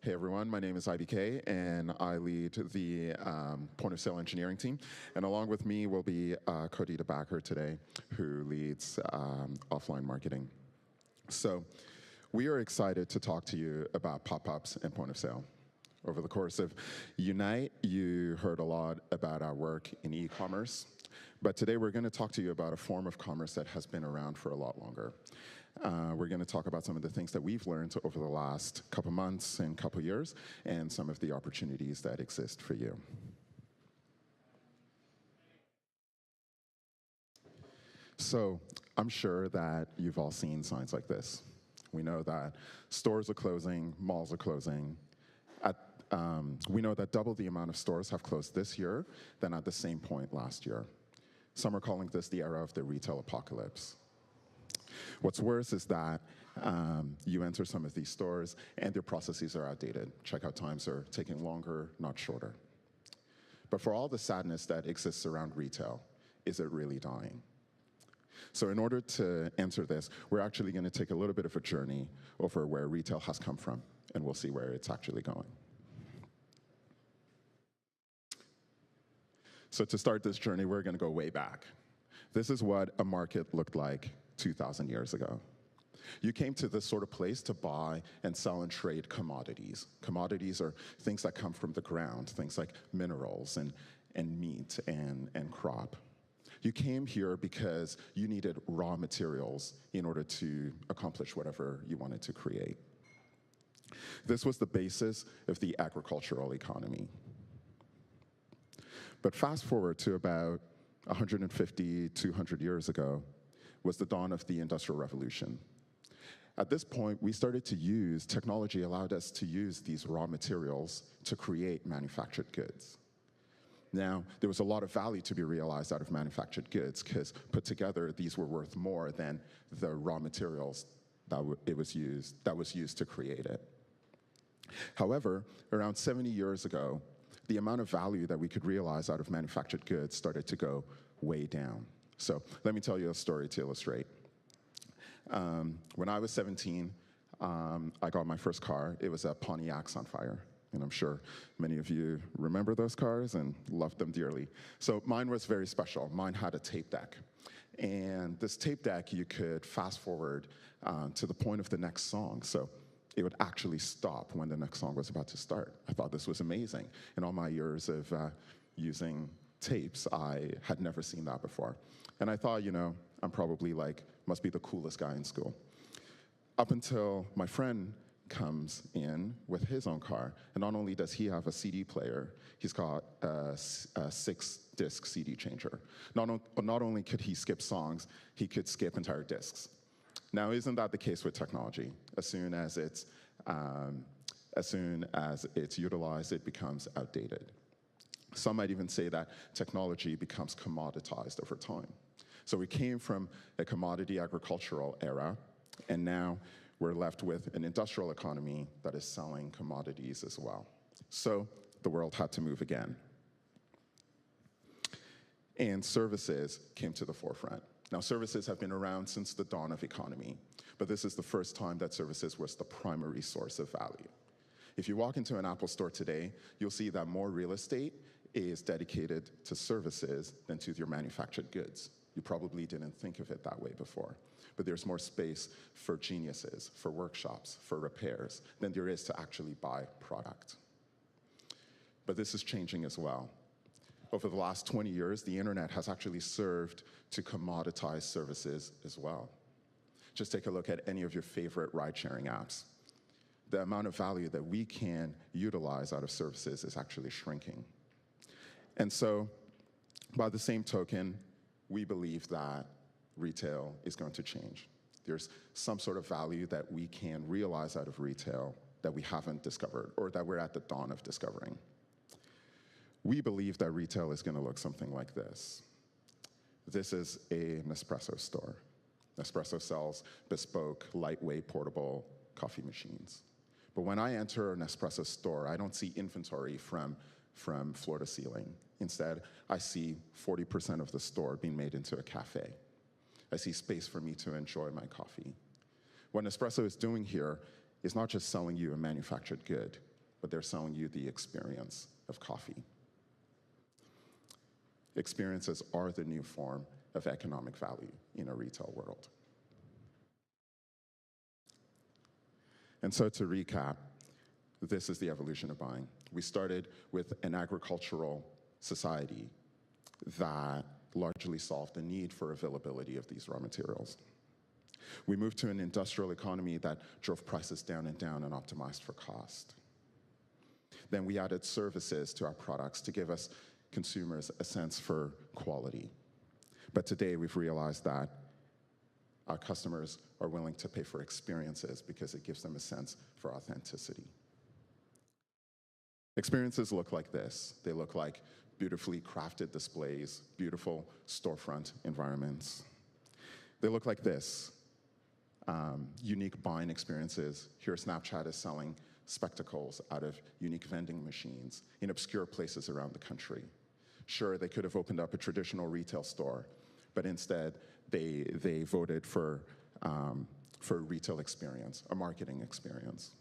Hey everyone, my name is IBK and I lead the point of sale engineering team. And along with me will be Cody DeBacker today, who leads offline marketing. So we are excited to talk to you about pop-ups and point of sale. Over the course of Unite, you heard a lot about our work in e-commerce, but today we're going to talk to you about a form of commerce that has been around for a lot longer. We're going to talk about some of the things that we've learned over the last couple months and couple years, and some of the opportunities that exist for you. So I'm sure that you've all seen signs like this. We know that stores are closing, malls are closing. We know that double the amount of stores have closed this year than at the same point last year. Some are calling this the era of the retail apocalypse. What's worse is that you enter some of these stores and their processes are outdated. Checkout times are taking longer, not shorter. But for all the sadness that exists around retail, is it really dying? So in order to answer this, we're actually going to take a little bit of a journey over where retail has come from, and we'll see where it's actually going. So to start this journey, we're going to go way back. This is what a market looked like 2,000 years ago. You came to this sort of place to buy and sell and trade commodities. Commodities are things that come from the ground, things like minerals and meat and crop. You came here because you needed raw materials in order to accomplish whatever you wanted to create. This was the basis of the agricultural economy. But fast forward to about 150, 200 years ago was the dawn of the Industrial Revolution. At this point, we started to use, technology allowed us to use these raw materials to create manufactured goods. Now, there was a lot of value to be realized out of manufactured goods because put together, these were worth more than the raw materials that was used to create it. However, around 70 years ago, the amount of value that we could realize out of manufactured goods started to go way down. So let me tell you a story to illustrate. When I was 17, I got my first car. It was a Pontiac Sunfire. And I'm sure many of you remember those cars and loved them dearly. So mine was very special. Mine had a tape deck. And this tape deck, you could fast forward to the point of the next song. So it would actually stop when the next song was about to start. I thought this was amazing. In all my years of using tapes, I had never seen that before. And I thought, I'm probably must be the coolest guy in school. Up until my friend comes in with his own car, and not only does he have a CD player, he's got a 6-disc CD changer. Not only could he skip songs, he could skip entire discs. Now, isn't that the case with technology? As soon as it's utilized, it becomes outdated. Some might even say that technology becomes commoditized over time. So we came from a commodity agricultural era, and now we're left with an industrial economy that is selling commodities as well. So the world had to move again. And services came to the forefront. Now, services have been around since the dawn of economy, but this is the first time that services was the primary source of value. If you walk into an Apple store today, you'll see that more real estate is dedicated to services than to your manufactured goods. You probably didn't think of it that way before, but there's more space for geniuses, for workshops, for repairs, than there is to actually buy product. But this is changing as well. Over the last 20 years, the internet has actually served to commoditize services as well. Just take a look at any of your favorite ride-sharing apps. The amount of value that we can utilize out of services is actually shrinking. And so, by the same token, we believe that retail is going to change. There's some sort of value that we can realize out of retail that we haven't discovered, or that we're at the dawn of discovering. We believe that retail is going to look something like this. This is a Nespresso store. Nespresso sells bespoke, lightweight, portable coffee machines. But when I enter a Nespresso store, I don't see inventory from floor to ceiling. Instead, I see 40% of the store being made into a cafe. I see space for me to enjoy my coffee. What Nespresso is doing here is not just selling you a manufactured good. but they're selling you the experience of coffee. Experiences are the new form of economic value in a retail world. And so to recap, this is the evolution of buying. We started with an agricultural society that largely solved the need for availability of these raw materials. We moved to an industrial economy that drove prices down and down and optimized for cost. Then we added services to our products to give us consumers a sense for quality. But today we've realized that our customers are willing to pay for experiences because it gives them a sense for authenticity. Experiences look like this. They look like beautifully crafted displays, beautiful storefront environments. They look like this. Unique buying experiences. Here, Snapchat is selling spectacles out of unique vending machines in obscure places around the country. Sure, they could have opened up a traditional retail store, but instead they voted for a retail experience, a marketing experience.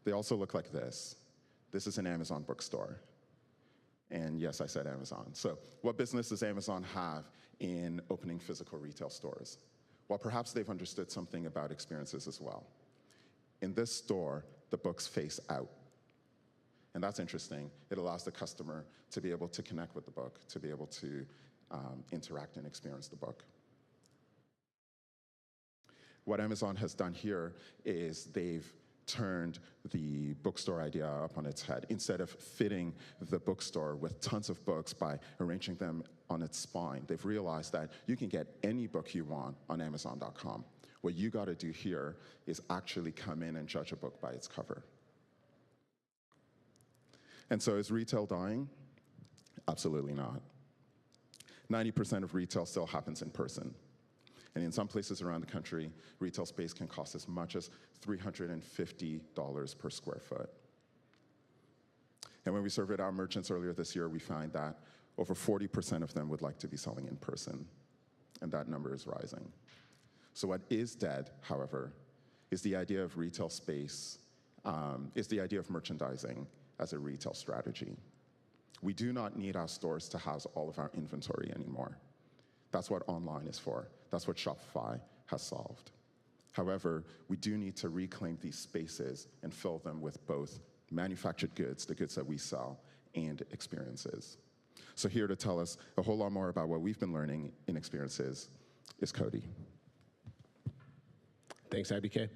They also look like this. This is an Amazon bookstore. And yes, I said Amazon. So what business does Amazon have in opening physical retail stores? Well, perhaps they've understood something about experiences as well. In this store, the books face out. And that's interesting. It allows the customer to be able to connect with the book, to be able to interact and experience the book. What Amazon has done here is they've turned the bookstore idea up on its head. Instead of fitting the bookstore with tons of books by arranging them on its spine, they've realized that you can get any book you want on Amazon.com. What you got to do here is actually come in and judge a book by its cover. And so is retail dying? Absolutely not. 90% of retail still happens in person. And in some places around the country, retail space can cost as much as $350 per square foot. And when we surveyed our merchants earlier this year, we find that over 40% of them would like to be selling in person, and that number is rising. So what is dead, however, is the idea of retail space, is the idea of merchandising as a retail strategy. We do not need our stores to house all of our inventory anymore. That's what online is for. That's what Shopify has solved. However, we do need to reclaim these spaces and fill them with both manufactured goods, the goods that we sell, and experiences. So here to tell us a whole lot more about what we've been learning in experiences is Cody. Thanks, IBK.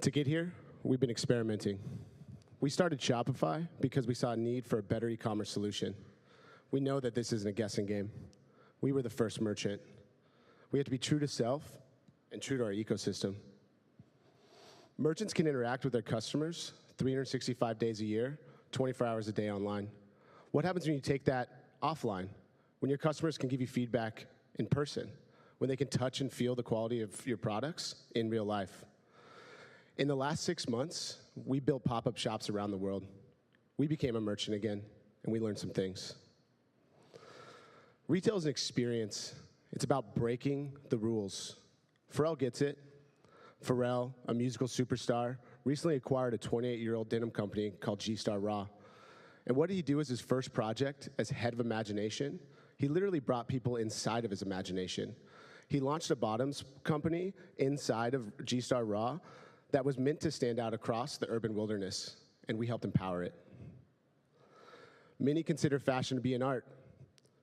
To get here, we've been experimenting. We started Shopify because we saw a need for a better e-commerce solution. We know that this isn't a guessing game. We were the first merchant. We have to be true to self and true to our ecosystem. Merchants can interact with their customers 365 days a year, 24 hours a day online. What happens when you take that offline? When your customers can give you feedback in person, when they can touch and feel the quality of your products in real life. In the last 6 months, we built pop-up shops around the world. We became a merchant again, and we learned some things. Retail is an experience. It's about breaking the rules. Pharrell gets it. Pharrell, a musical superstar, recently acquired a 28-year-old denim company called G-Star Raw. And what did he do as his first project as head of imagination? He literally brought people inside of his imagination. He launched a bottoms company inside of G-Star Raw that was meant to stand out across the urban wilderness, and we helped empower it. Many consider fashion to be an art.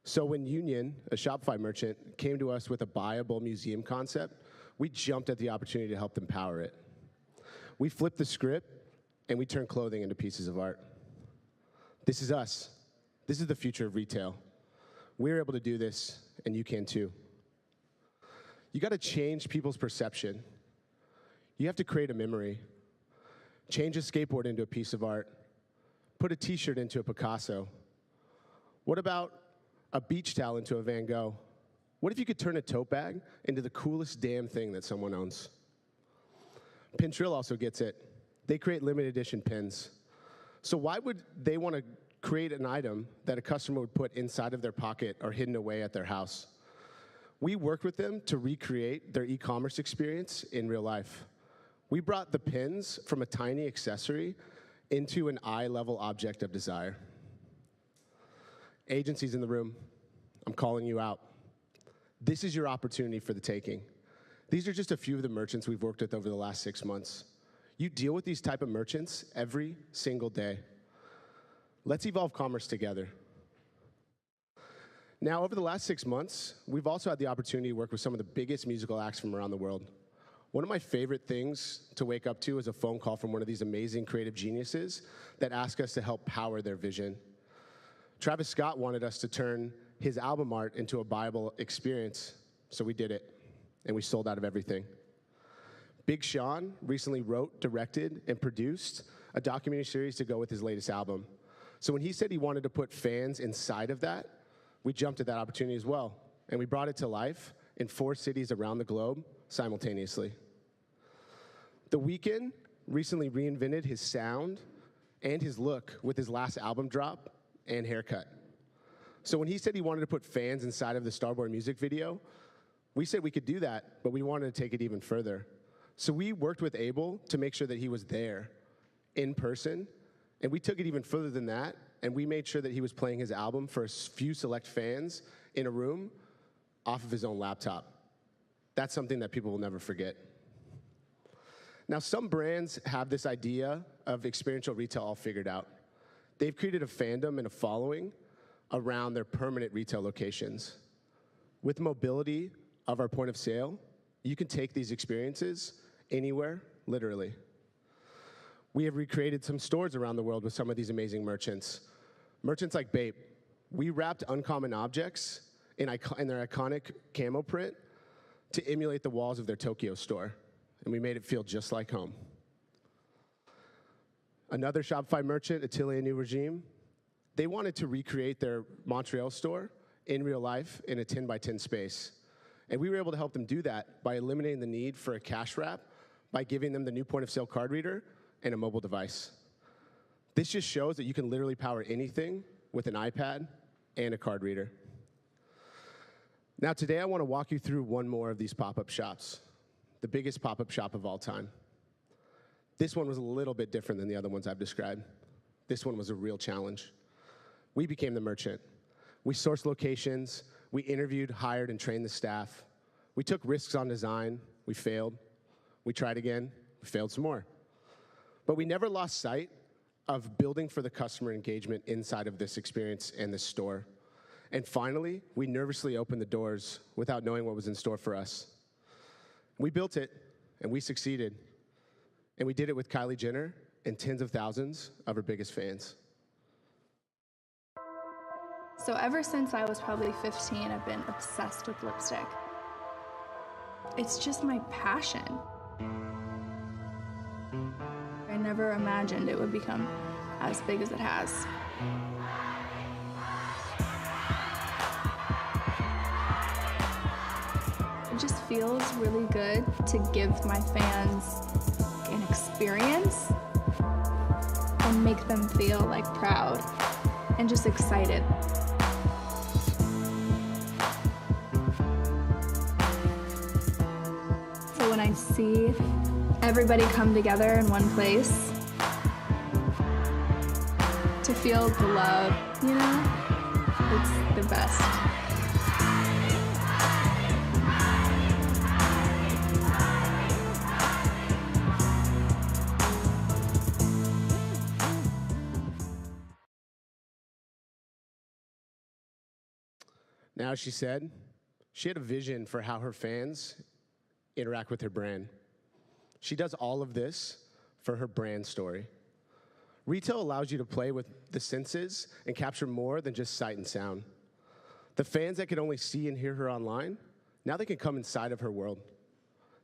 So when Union, a Shopify merchant, came to us with a buyable museum concept, we jumped at the opportunity to help them power it. We flipped the script, and we turned clothing into pieces of art. This is us. This is the future of retail. We're able to do this, and you can too. You got to change people's perception. You have to create a memory. Change a skateboard into a piece of art. Put a t-shirt into a Picasso. What about a beach towel into a Van Gogh? What if you could turn a tote bag into the coolest damn thing that someone owns? Pintrill also gets it. They create limited edition pins. So why would they want to create an item that a customer would put inside of their pocket or hidden away at their house? We worked with them to recreate their e-commerce experience in real life. We brought the pins from a tiny accessory into an eye-level object of desire. Agencies in the room, I'm calling you out. This is your opportunity for the taking. These are just a few of the merchants we've worked with over the last 6 months. You deal with these type of merchants every single day. Let's evolve commerce together. Now, over the last 6 months, we've also had the opportunity to work with some of the biggest musical acts from around the world. One of my favorite things to wake up to is a phone call from one of these amazing creative geniuses that ask us to help power their vision. Travis Scott wanted us to turn his album art into a Bible experience, so we did it, and we sold out of everything. Big Sean recently wrote, directed, and produced a documentary series to go with his latest album. So when he said he wanted to put fans inside of that, we jumped at that opportunity as well, and we brought it to life in 4 cities around the globe simultaneously. The Weeknd recently reinvented his sound and his look with his last album drop and haircut. So when he said he wanted to put fans inside of the Starboy music video, we said we could do that, but we wanted to take it even further. So we worked with Abel to make sure that he was there in person, and we took it even further than that, and we made sure that he was playing his album for a few select fans in a room off of his own laptop. That's something that people will never forget. Now, some brands have this idea of experiential retail all figured out. They've created a fandom and a following around their permanent retail locations. With mobility of our point of sale, you can take these experiences anywhere, literally. We have recreated some stores around the world with some of these amazing merchants. Merchants like Bape. We wrapped uncommon objects in their iconic camo print to emulate the walls of their Tokyo store, and we made it feel just like home. Another Shopify merchant, Atelier New Regime, they wanted to recreate their Montreal store in real life in a 10 by 10 space. And we were able to help them do that by eliminating the need for a cash wrap, by giving them the new point of sale card reader and a mobile device. This just shows that you can literally power anything with an iPad and a card reader. Now today I want to walk you through one more of these pop-up shops, the biggest pop-up shop of all time. This one was a little bit different than the other ones I've described. This one was a real challenge. We became the merchant. We sourced locations, we interviewed, hired, and trained the staff. We took risks on design, we failed. We tried again, we failed some more. But we never lost sight of building for the customer engagement inside of this experience and this store. And finally, we nervously opened the doors without knowing what was in store for us. We built it, and we succeeded. And we did it with Kylie Jenner and tens of thousands of her biggest fans. So ever since I was probably 15, I've been obsessed with lipstick. It's just my passion. I never imagined it would become as big as it has. It just feels really good to give my fans an experience and make them feel like proud and just excited. So when I see everybody come together in one place to feel the love, you know, it's the best. Now, she said, she had a vision for how her fans interact with her brand. She does all of this for her brand story. Retail allows you to play with the senses and capture more than just sight and sound. The fans that could only see and hear her online, now they can come inside of her world.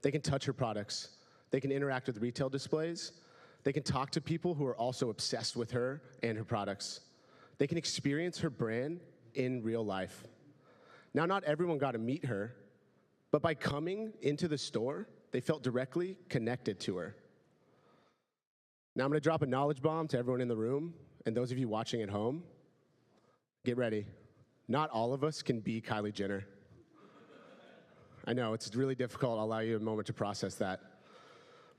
They can touch her products. They can interact with retail displays. They can talk to people who are also obsessed with her and her products. They can experience her brand in real life. Now, not everyone got to meet her, but by coming into the store, they felt directly connected to her. Now I'm going to drop a knowledge bomb to everyone in the room, and those of you watching at home, get ready. Not all of us can be Kylie Jenner. I know, it's really difficult. I'll allow you a moment to process that.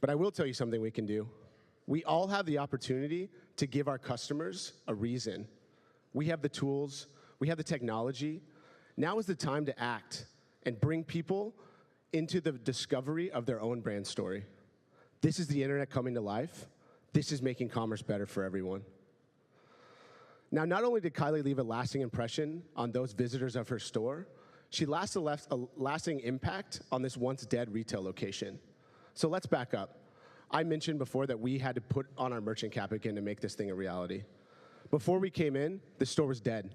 But I will tell you something we can do. We all have the opportunity to give our customers a reason. We have the tools, we have the technology. Now is the time to act and bring people into the discovery of their own brand story. This is the internet coming to life. This is making commerce better for everyone. Now, not only did Kylie leave a lasting impression on those visitors of her store, she left a lasting impact on this once dead retail location. So let's back up. I mentioned before that we had to put on our merchant cap again to make this thing a reality. Before we came in, the store was dead.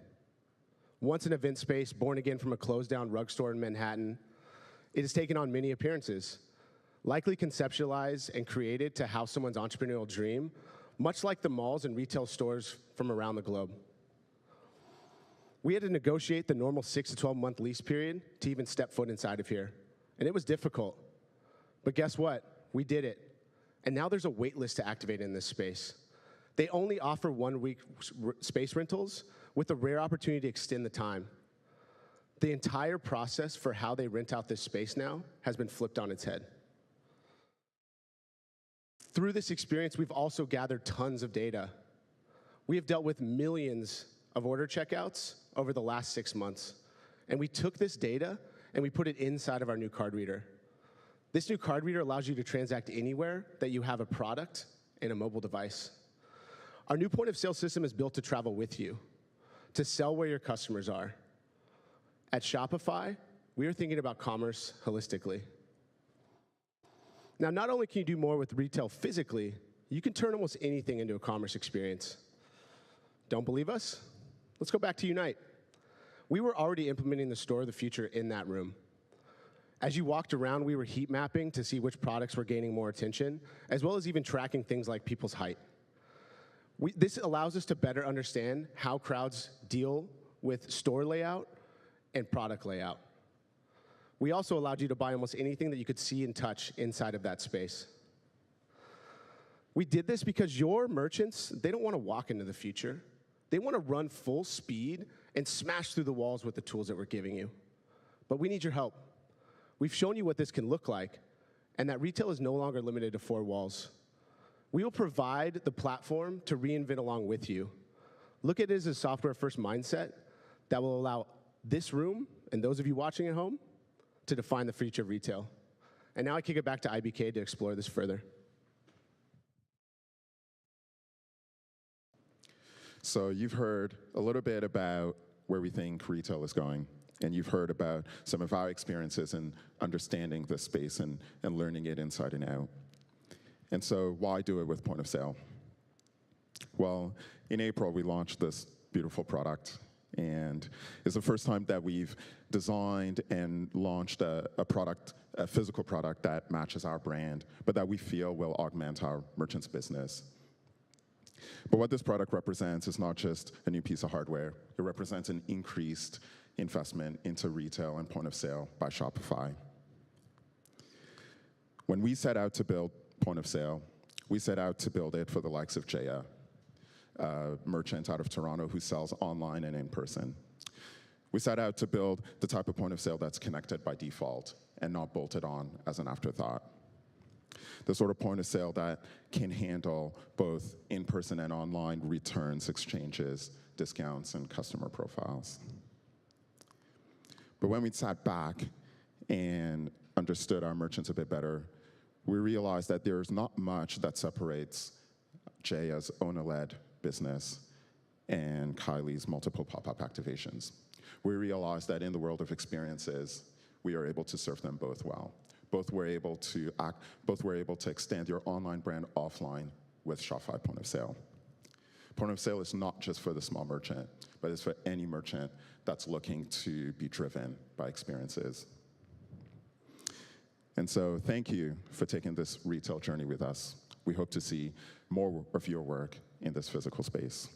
Once an event space, born again from a closed down rug store in Manhattan, it has taken on many appearances, likely conceptualized and created to house someone's entrepreneurial dream, much like the malls and retail stores from around the globe. We had to negotiate the normal 6 to 12 month lease period to even step foot inside of here. And it was difficult. But guess what? We did it. And now there's a wait list to activate in this space. They only offer 1 week space rentals with a rare opportunity to extend the time. The entire process for how they rent out this space now has been flipped on its head. Through this experience, we've also gathered tons of data. We have dealt with millions of order checkouts over the last 6 months. And we took this data and we put it inside of our new card reader. This new card reader allows you to transact anywhere that you have a product and a mobile device. Our new point of sale system is built to travel with you, to sell where your customers are. At Shopify, we are thinking about commerce holistically. Now, not only can you do more with retail physically, you can turn almost anything into a commerce experience. Don't believe us? Let's go back to Unite. We were already implementing the store of the future in that room. As you walked around, we were heat mapping to see which products were gaining more attention, as well as even tracking things like people's height. This allows us to better understand how crowds deal with store layout and product layout. We also allowed you to buy almost anything that you could see and touch inside of that space. We did this because your merchants, they don't want to walk into the future. They want to run full speed and smash through the walls with the tools that we're giving you. But we need your help. We've shown you what this can look like, and that retail is no longer limited to 4 walls. We will provide the platform to reinvent along with you. Look at it as a software-first mindset that will allow this room, and those of you watching at home, to define the future of retail. And now I kick it back to IBK to explore this further. So you've heard a little bit about where we think retail is going. And you've heard about some of our experiences in understanding this space and learning it inside and out. And so why do it with point of sale? Well, in April, we launched this beautiful product. And it's the first time that we've designed and launched a physical product that matches our brand, but that we feel will augment our merchants' business. But what this product represents is not just a new piece of hardware. It represents an increased investment into retail and point of sale by Shopify. When we set out to build point of sale, we set out to build it for the likes of Jaya, a merchant out of Toronto who sells online and in person. We set out to build the type of point of sale that's connected by default and not bolted on as an afterthought. The sort of point of sale that can handle both in-person and online returns, exchanges, discounts, and customer profiles. But when we sat back and understood our merchants a bit better, we realized that there's not much that separates Jaya's owner-led business and Kylie's multiple pop-up activations. We realized that in the world of experiences, we are able to serve them both well. Both were able to extend your online brand offline with Shopify point of sale. Point of sale is not just for the small merchant, but it's for any merchant that's looking to be driven by experiences. And so thank you for taking this retail journey with us. We hope to see more of your work in this physical space.